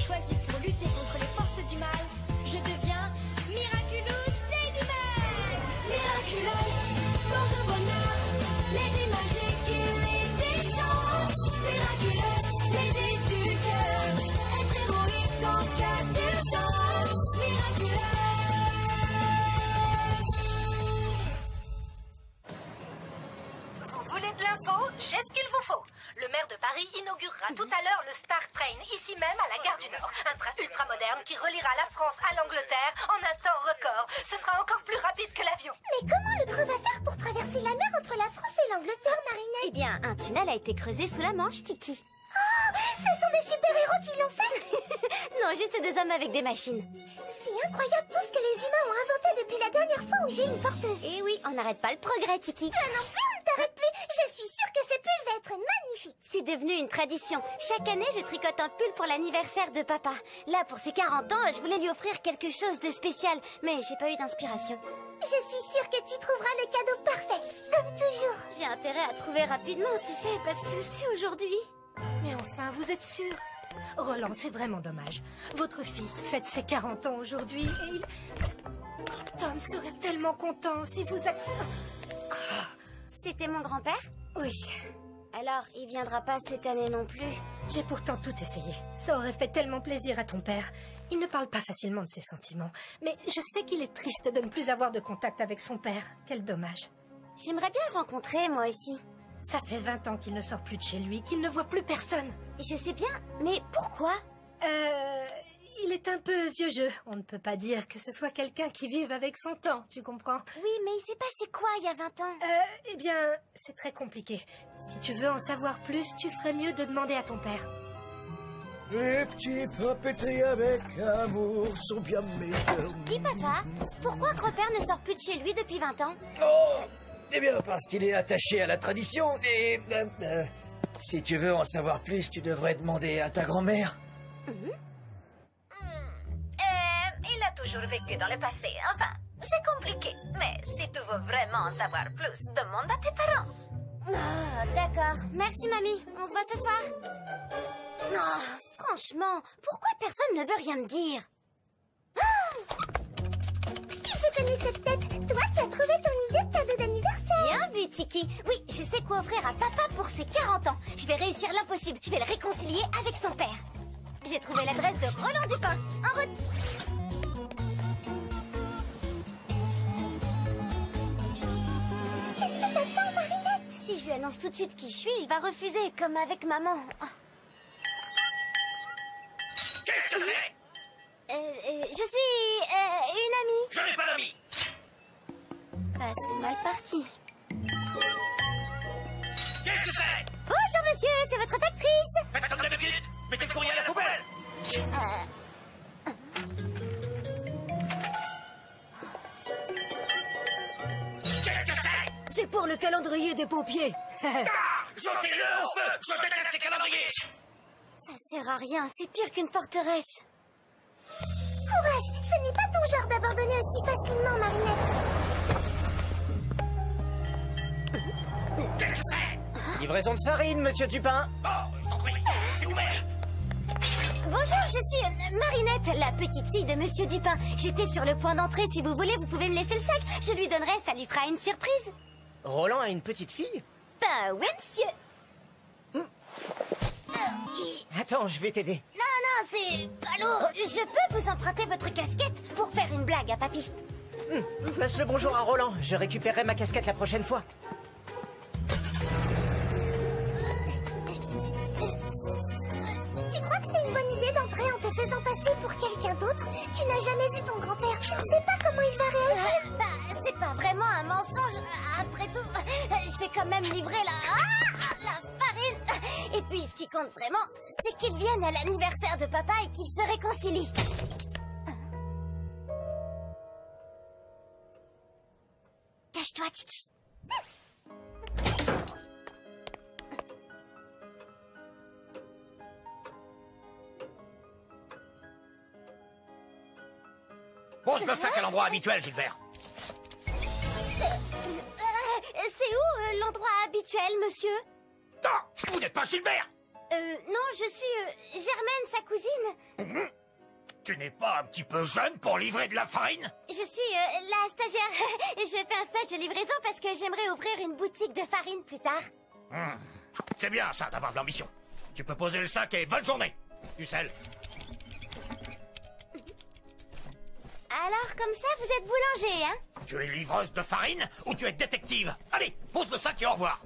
choisi pour lutter contre les forces du mal. Je deviens Miraculous Ladybug. Miraculous, porte-bonheur, Lady magique et Lady chance. Miraculous, Lady du cœur, être héroïque en cas d'urgence. Miraculous. Vous voulez de l'info? J'ai ce qu'il vous faut. Le maire de Paris inaugurera tout à l'heure le Star Train, ici même à la gare du Nord. Un train ultra moderne qui reliera la France à l'Angleterre en un temps record. Ce sera encore plus rapide que l'avion. Mais comment le train va faire pour traverser la mer entre la France et l'Angleterre, Marinette? Eh bien, un tunnel a été creusé sous la Manche, Tiki. Oh, ce sont des super-héros qui l'ont fait? Non, juste des hommes avec des machines. C'est incroyable tout ce que les humains ont inventé depuis la dernière fois où j'ai une porteuse. Eh oui, on n'arrête pas le progrès, Tiki. Toi non plus, on ne t'arrête plus. Je suis sûre que ce pull va être magnifique. C'est devenu une tradition. Chaque année, je tricote un pull pour l'anniversaire de papa. Là, pour ses 40 ans, je voulais lui offrir quelque chose de spécial, mais j'ai pas eu d'inspiration. Je suis sûre que tu trouveras le cadeau parfait, comme toujours. J'ai intérêt à trouver rapidement, tu sais, parce que c'est aujourd'hui. Mais enfin, vous êtes sûr? Roland, c'est vraiment dommage. Votre fils fête ses 40 ans aujourd'hui et il... Tom serait tellement content si vous... C'était mon grand-père? Oui. Alors, il viendra pas cette année non plus. J'ai pourtant tout essayé. Ça aurait fait tellement plaisir à ton père. Il ne parle pas facilement de ses sentiments. Mais je sais qu'il est triste de ne plus avoir de contact avec son père. Quel dommage. J'aimerais bien le rencontrer, moi aussi. Ça fait 20 ans qu'il ne sort plus de chez lui, qu'il ne voit plus personne. Je sais bien, mais pourquoi? Il est un peu vieux jeu. On ne peut pas dire que ce soit quelqu'un qui vive avec son temps, tu comprends? Oui, mais il s'est passé quoi il y a 20 ans? Eh bien, c'est très compliqué. Si tu veux en savoir plus, tu ferais mieux de demander à ton père. Les petits papeteries avec amour sont bien meilleurs. Dis papa, pourquoi grand-père ne sort plus de chez lui depuis 20 ans? Oh, eh bien, parce qu'il est attaché à la tradition et... si tu veux en savoir plus, tu devrais demander à ta grand-mère. Il a toujours vécu dans le passé. Enfin, c'est compliqué. Mais si tu veux vraiment en savoir plus, demande à tes parents. Ah, d'accord. Merci, mamie. On se voit ce soir. Oh, franchement, pourquoi personne ne veut rien me dire? Je connais cette tête. Toi, tu as trouvé ton idée de cadeau d'anniversaire. Bien vu, Tiki. Oui, je sais quoi offrir à papa pour ses 40 ans. Je vais réussir l'impossible. Je vais le réconcilier avec son père. J'ai trouvé l'adresse de Roland Dupin. En route. Qu'est-ce que t'attends, Marinette? Si je lui annonce tout de suite qui je suis, il va refuser, comme avec maman. Oh. Qu'est-ce que c'est? Je suis une amie. Je n'ai pas d'amis. Ah, c'est mal parti. Qu'est-ce que c'est? Bonjour monsieur, c'est votre factrice. Faites comme d'habitude. Mettez le courrier à la poubelle. Qu'est-ce que c'est? C'est pour le calendrier des pompiers. Ah! Jetez-le au feu. Je déteste les calendriers. Ça sert à rien, c'est pire qu'une forteresse. Courage, ce n'est pas ton genre d'abandonner aussi facilement, Marinette. Qu'est-ce que c'est? Livraison de farine, monsieur Dupin. Oh, je t'en prie. C'est ouvert. Bonjour, je suis Marinette, la petite fille de monsieur Dupin. J'étais sur le point d'entrer, si vous voulez, vous pouvez me laisser le sac. Je lui donnerai, ça lui fera une surprise. Roland a une petite fille? Ben ouais, monsieur. Attends, je vais t'aider. Non, c'est pas lourd. Je peux vous emprunter votre casquette pour faire une blague à papy. Passe le bonjour à Roland. Je récupérerai ma casquette la prochaine fois. Tu crois que c'est une bonne idée d'entrer en te faisant passer pour quelqu'un d'autre? Tu n'as jamais vu ton grand-père. Je ne sais pas comment il va réagir. Bah, c'est pas vraiment un mensonge. Après tout, je vais quand même livrer la farine. Et puis, ce qui compte vraiment, c'est qu'ils viennent à l'anniversaire de papa et qu'ils se réconcilient. Cache-toi, Tiki. Pose le sac à l'endroit habituel, Gilbert. C'est où l'endroit habituel, monsieur? Non, vous n'êtes pas Gilbert. Non, je suis Germaine, sa cousine. Tu n'es pas un petit peu jeune pour livrer de la farine? Je suis la stagiaire. Je fais un stage de livraison parce que j'aimerais ouvrir une boutique de farine plus tard. C'est bien ça d'avoir de l'ambition. Tu peux poser le sac et bonne journée. Du sel. Alors, comme ça, vous êtes boulanger, hein? Tu es livreuse de farine ou tu es détective? Allez, pose le sac et au revoir.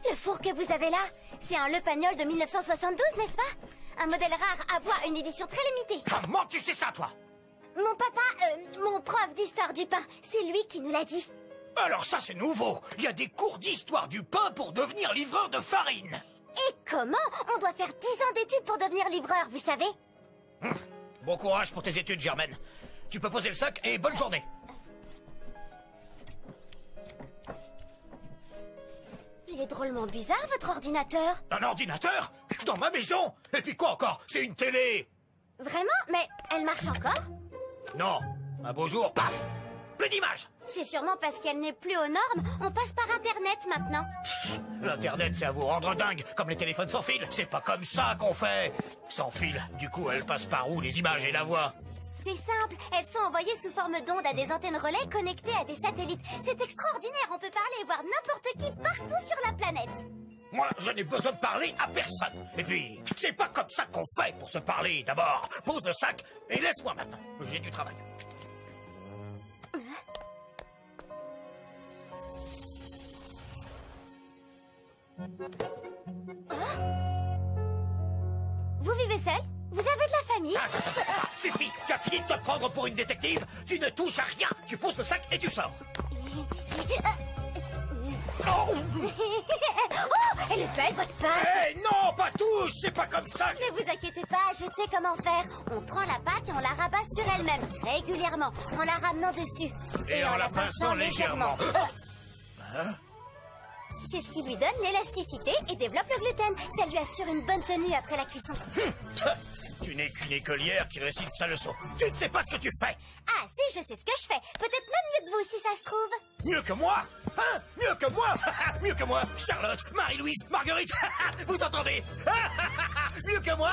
Le four que vous avez là, c'est un Le Pagnol de 1972, n'est-ce pas? Un modèle rare à bois, une édition très limitée. Comment tu sais ça, toi? Mon papa, mon prof d'histoire du pain, c'est lui qui nous l'a dit. Alors ça, c'est nouveau. Il y a des cours d'histoire du pain pour devenir livreur de farine. Et comment? On doit faire 10 ans d'études pour devenir livreur, vous savez? Bon courage pour tes études, Germaine. Tu peux poser le sac et bonne journée. Il est drôlement bizarre, votre ordinateur. Un ordinateur? Dans ma maison? Et puis quoi encore? C'est une télé. Vraiment? Mais elle marche encore? Non. Un beau jour, paf! Plus d'image. C'est sûrement parce qu'elle n'est plus aux normes. On passe par Internet maintenant. L'Internet, c'est à vous rendre dingue, comme les téléphones sans fil. C'est pas comme ça qu'on fait. Sans fil, du coup, elles passent par où, les images et la voix? C'est simple, elles sont envoyées sous forme d'ondes à des antennes relais connectées à des satellites. C'est extraordinaire, on peut parler et voir n'importe qui partout sur la planète. Moi, je n'ai besoin de parler à personne. Et puis, c'est pas comme ça qu'on fait pour se parler. D'abord, pose le sac et laisse-moi maintenant. J'ai du travail. Vous vivez seul? Vous avez de la famille? Suffit, tu as fini de te prendre pour une détective? Tu ne touches à rien. Tu poses le sac et tu sors. Oh, elle est belle, votre pâte! Eh non, pas touche, c'est pas comme ça. Ne vous inquiétez pas, je sais comment faire. On prend la pâte et on la rabat sur elle-même, régulièrement, en la ramenant dessus. Et en la pinçant légèrement. C'est ce qui lui donne l'élasticité et développe le gluten. Ça lui assure une bonne tenue après la cuisson. Tu n'es qu'une écolière qui récite sa leçon. Tu ne sais pas ce que tu fais. Ah si, je sais ce que je fais. Peut-être même mieux que vous, si ça se trouve. Mieux que moi? Hein? Mieux que moi? Mieux que moi? Charlotte, Marie-Louise, Marguerite, vous entendez? Mieux que moi?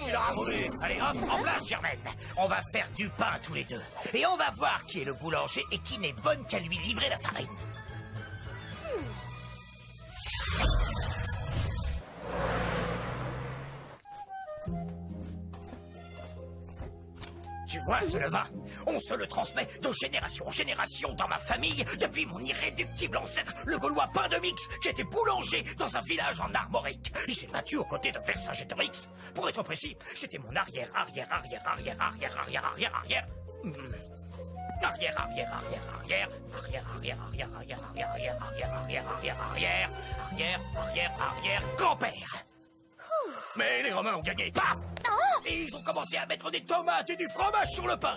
Tu l'auras voulu. Allez, hop, en place, Germaine. On va faire du pain tous les deux. Et on va voir qui est le boulanger et qui n'est bonne qu'à lui livrer la farine. Tu vois ce levain? On se le transmet de génération en génération dans ma famille depuis mon irréductible ancêtre, le Gaulois Pain de Mix, qui était boulanger dans un village en Armorique. Il s'est battu aux côtés de Vercingétorix. Pour être précis, c'était mon arrière. Grand-père. Mais les Romains ont gagné, paf! Et ils ont commencé à mettre des tomates et du fromage sur le pain.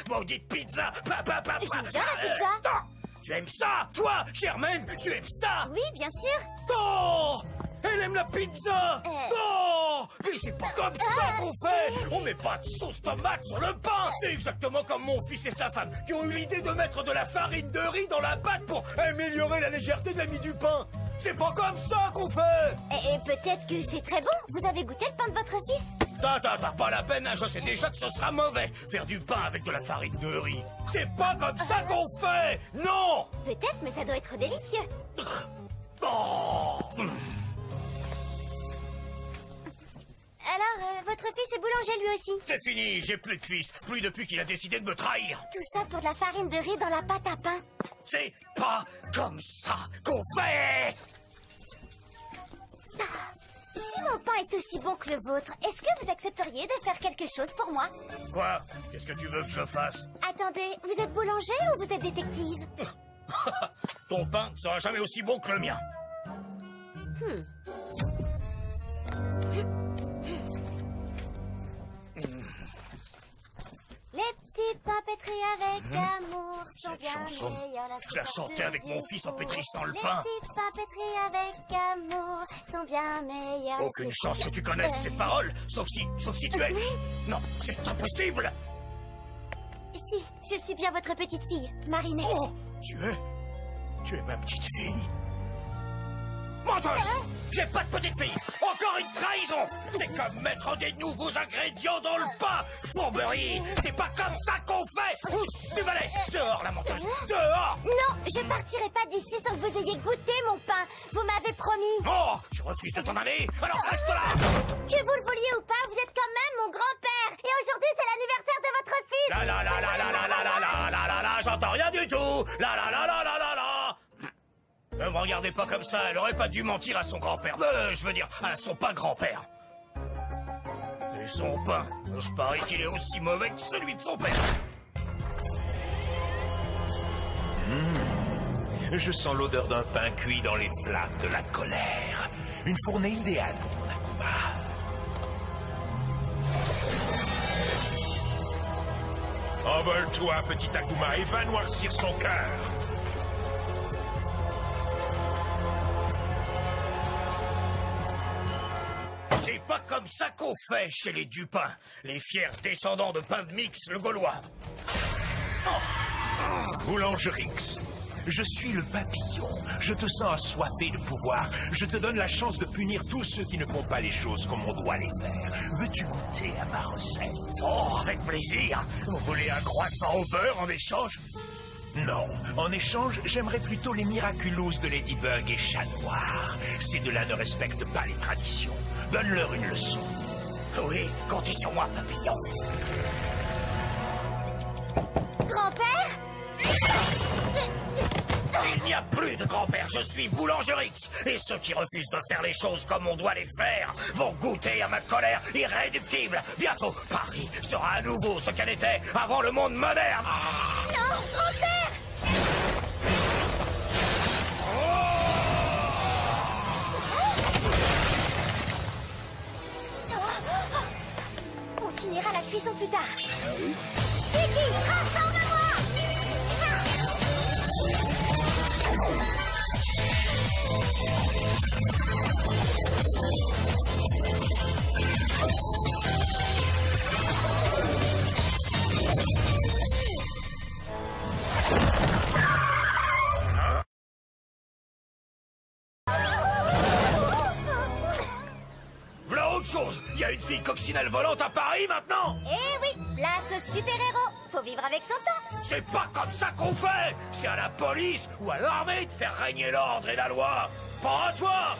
Maudite pizza. J'aime bien la pizza. Non. Tu aimes ça, toi, Germaine? Tu aimes ça? Oui, bien sûr. Oh! Elle aime la pizza! Oh! Mais c'est pas comme ça qu'on fait! On met pas de sauce tomate sur le pain! C'est exactement comme mon fils et sa femme qui ont eu l'idée de mettre de la farine de riz dans la pâte pour améliorer la légèreté de la mie du pain! C'est pas comme ça qu'on fait! Et peut-être que c'est très bon. Vous avez goûté le pain de votre fils? T'as pas la peine, hein, je sais déjà que ce sera mauvais. Faire du pain avec de la farine de riz. C'est pas comme ça qu'on fait! Non! Peut-être, mais ça doit être délicieux. Oh! Alors, votre fils est boulanger lui aussi? C'est fini, j'ai plus de fils. Plus depuis qu'il a décidé de me trahir. Tout ça pour de la farine de riz dans la pâte à pain. C'est pas comme ça qu'on fait! Si mon pain est aussi bon que le vôtre, est-ce que vous accepteriez de faire quelque chose pour moi? Quoi? Qu'est-ce que tu veux que je fasse? Attendez, vous êtes boulanger ou vous êtes détective? Ton pain ne sera jamais aussi bon que le mien. Les petites pains pétris avec amour sont Cette bien chanson, meilleurs. je la chantais avec mon fils en pétrissant le pain. Les petits pains pétris avec amour sont bien meilleurs. Aucune chance que tu connaisses ces paroles, sauf si tu es... Non, c'est impossible! Si, je suis bien votre petite fille, Marinette. Oh, tu es ma petite fille. Menteuse! J'ai pas de petite fille! Encore une trahison! C'est comme mettre des nouveaux ingrédients dans le pain! Fourberie! C'est pas comme ça qu'on fait! Ouh, du balai! Dehors, la menteuse! Dehors! Non, je partirai pas d'ici sans que vous ayez goûté mon pain. Vous m'avez promis. Oh! Tu refuses de t'en aller? Alors reste là! Que vous le vouliez ou pas, vous êtes quand même mon grand-père. Et aujourd'hui, c'est l'anniversaire de votre fils. La la la la la la la la la la la la, j'entends rien du tout! La la la la la la la! Ne me regardez pas comme ça, elle aurait pas dû mentir à son grand-père. Je veux dire, à son pas grand-père. Et son pain, je parie qu'il est aussi mauvais que celui de son père. Je sens l'odeur d'un pain cuit dans les flammes de la colère. Une fournée idéale pour mon Akuma. Envole-toi, petit Akuma, et va noircir son cœur. C'est pas comme ça qu'on fait chez les Dupin, les fiers descendants de Pain de Mix, le Gaulois. Boulangerix, je suis le papillon. Je te sens assoiffé de pouvoir. Je te donne la chance de punir tous ceux qui ne font pas les choses comme on doit les faire. Veux-tu goûter à ma recette? Oh, avec plaisir. Vous voulez un croissant au beurre en échange? Non. En échange, j'aimerais plutôt les Miraculous de Ladybug et Chat Noir. Ces deux-là ne respectent pas les traditions. Donne-leur une leçon. Oui, comptez sur moi, papillon. Grand-père? Il n'y a plus de grand-père, je suis Boulangerix. Et ceux qui refusent de faire les choses comme on doit les faire vont goûter à ma colère irréductible. Bientôt, Paris sera à nouveau ce qu'elle était avant le monde moderne. Non, grand-père! On finira la cuisson plus tard. Kiki, transforme-moi! Voilà autre chose. Il y a une fille coccinelle volante à Paris maintenant. Eh oui, place au super-héros. Faut vivre avec son temps. C'est pas comme ça qu'on fait. C'est à la police ou à l'armée de faire régner l'ordre et la loi. Pas à toi.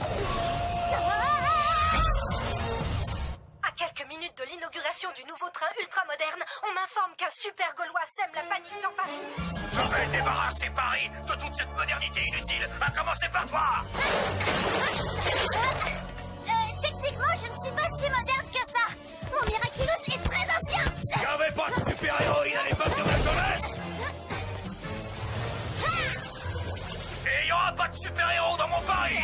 À quelques minutes de l'inauguration du nouveau train ultramoderne, on m'informe qu'un super Gaulois sème la panique dans Paris. Je vais débarrasser Paris de toute cette modernité inutile, à commencer par toi. Techniquement, je ne suis pas si moderne que ça. Mon Miraculous est très ancien. Il n'y avait pas de super-héroïne à l'époque de ma jeunesse. Et il n'y aura pas de super-héros dans mon Paris.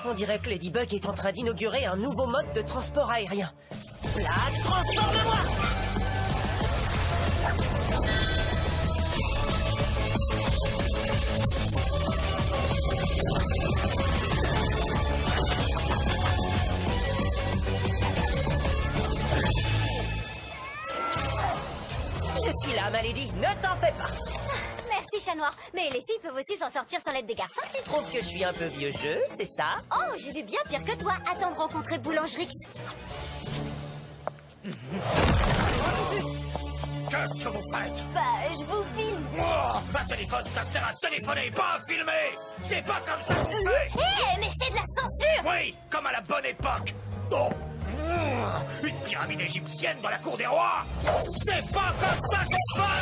On dirait que Ladybug est en train d'inaugurer un nouveau mode de transport aérien. Black, transforme-moi! Je suis là, ma lady, ne t'en fais pas. Merci, Chat Noir. Mais les filles peuvent aussi s'en sortir sans l'aide des garçons. Tu trouves que je suis un peu vieux jeu, c'est ça? Oh, j'ai vu bien pire que toi. Attends de rencontrer Boulangerix. Qu'est-ce que vous faites? Bah, je vous filme. Oh, un téléphone, ça sert à téléphoner, pas à filmer. C'est pas comme ça qu'on fait. Hé, mais c'est de la censure. Oui, comme à la bonne époque. Oh. Une pyramide égyptienne dans la cour des rois. C'est pas comme ça qu'on fait.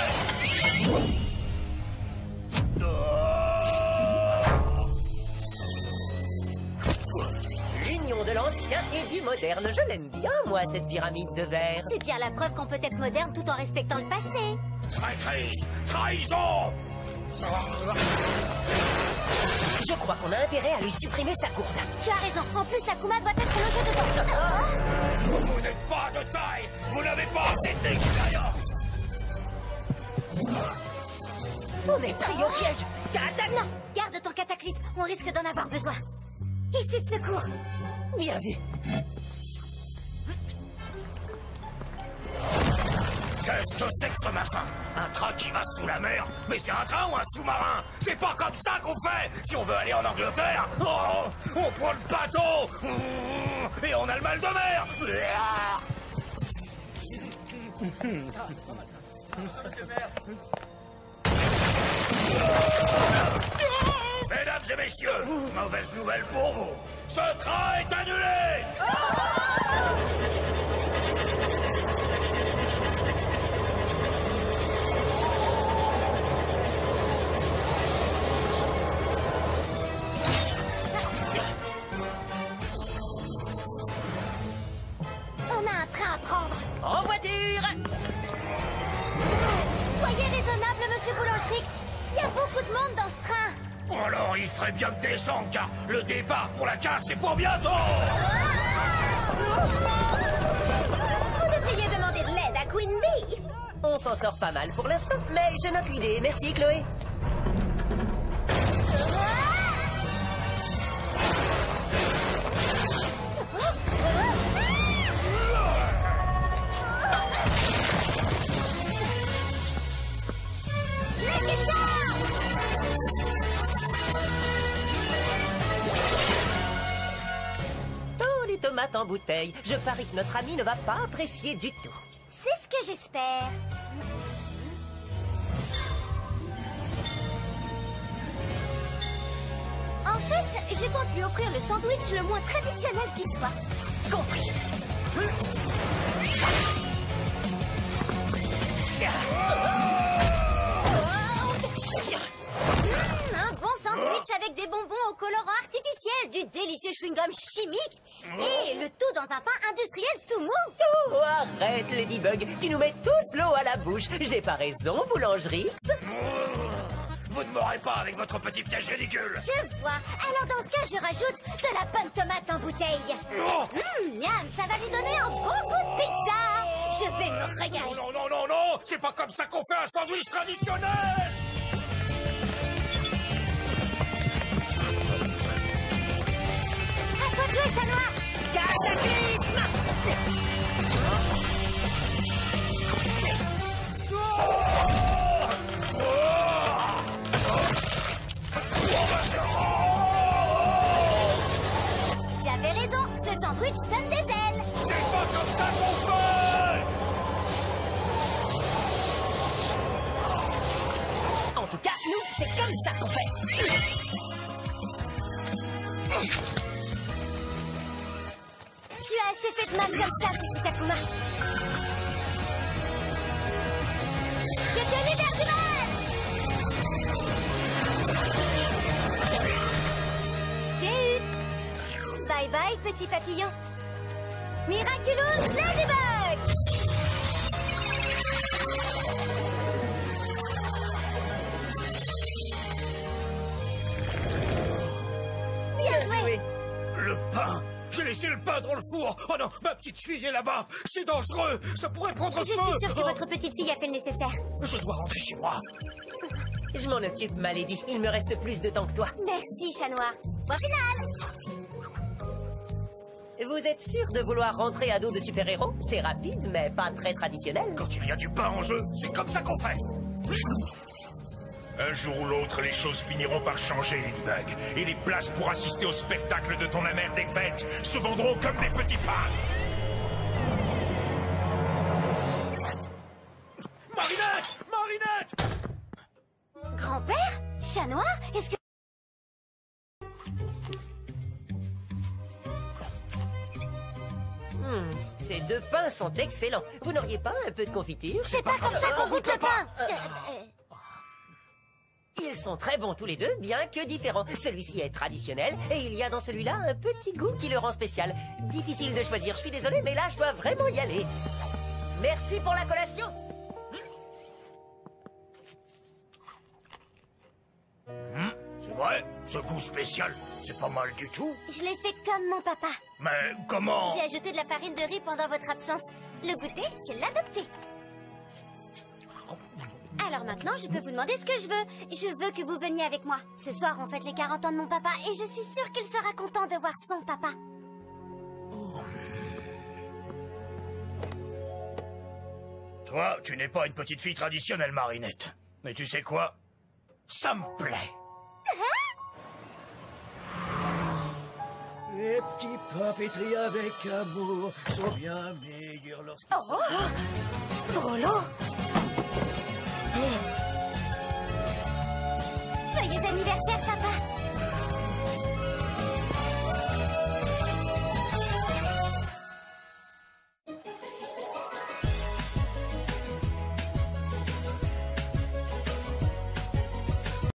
L'union de l'ancien et du moderne, je l'aime bien, moi, cette pyramide de verre. C'est bien la preuve qu'on peut être moderne tout en respectant le passé. Traîtrise, trahison. Je crois qu'on a intérêt à lui supprimer sa gourde. Tu as raison. En plus, Akuma doit être logé dedans. Vous n'êtes pas de taille. Vous n'avez pas assez d'expérience. On est pris au piège. Non, garde ton cataclysme. On risque d'en avoir besoin. Ici de secours. Bien vu. Qu'est-ce que c'est que ce machin? Un train qui va sous la mer? Mais c'est un train ou un sous-marin? C'est pas comme ça qu'on fait! Si on veut aller en Angleterre, oh, on prend le bateau! Et on a le mal de mer! Mesdames et messieurs, mauvaise nouvelle pour vous. Ce train est annulé! On a un train à prendre. En voiture! Soyez raisonnable, monsieur Boulangerix. Il y a beaucoup de monde dans ce train. Alors il ferait bien de descendre car le départ pour la casse c'est pour bientôt! Vous devriez demander de l'aide à Queen Bee. On s'en sort pas mal pour l'instant, mais je note l'idée. Merci, Chloé. Oh, les tomates en bouteille. Je parie que notre ami ne va pas apprécier du tout. C'est ce que j'espère. En fait, je compte lui offrir le sandwich le moins traditionnel qui soit. Compris. Un bon sandwich avec des bonbons au colorant artificiel, du délicieux chewing-gum chimique et le tout dans un pain industriel tout mou. Oh, arrête, Ladybug. Tu nous mets tous l'eau à la bouche. J'ai pas raison, Boulangerix. Vous ne m'aurez pas avec votre petit piège ridicule! Je vois. Alors dans ce cas, je rajoute de la bonne tomate en bouteille. Oh Miam, ça va lui donner un bon goût de pizza. Je vais me régaler. Non, non, non, non! C'est pas comme ça qu'on fait un sandwich traditionnel! À toi de jouer, chat noir. Cataclysme! J'avais raison, ce sandwich donne des ailes. C'est pas comme ça qu'on fait! En tout cas, nous, c'est comme ça qu'on fait. Tu as assez fait de mal comme ça, petit Takuma. Je te libère du mal. Je t'ai eu. Bye bye, petit papillon. Miraculous Ladybug. Bien joué. Le pain! J'ai laissé le pain dans le four! Oh non, ma petite fille est là-bas! C'est dangereux! Ça pourrait prendre Je feu! suis sûre que votre petite fille a fait le nécessaire. Je dois rentrer chez moi! Je m'en occupe, ma lady. Il me reste plus de temps que toi. Merci, chat noir. Point final. Vous êtes sûr de vouloir rentrer à dos de super-héros? C'est rapide, mais pas très traditionnel. Quand il y a du pain en jeu, c'est comme ça qu'on fait! Un jour ou l'autre, les choses finiront par changer, Ladybug. Et les places pour assister au spectacle de ton amère défaite se vendront comme des petits pains. Marinette! Marinette! Grand-père? Chat noir? Est-ce que... Ces deux pains sont excellents. Vous n'auriez pas un peu de confiture? C'est pas comme ça qu'on goûte le pain. Ils sont très bons tous les deux, bien que différents. Celui-ci est traditionnel, et il y a dans celui-là un petit goût qui le rend spécial. Difficile de choisir, je suis désolé, mais là, je dois vraiment y aller. Merci pour la collation. C'est vrai, ce goût spécial, c'est pas mal du tout. Je l'ai fait comme mon papa. Mais comment? J'ai ajouté de la farine de riz pendant votre absence. Le goûter, c'est l'adopter. Alors maintenant, je peux vous demander ce que je veux. Je veux que vous veniez avec moi. Ce soir, on fête les 40 ans de mon papa et je suis sûre qu'il sera content de voir son papa. Toi, tu n'es pas une petite fille traditionnelle, Marinette. Mais tu sais quoi? Ça me plaît. Les petits pains pétris avec amour sont bien meilleurs lorsqu'ils sont... Frollo! Joyeux anniversaire, papa!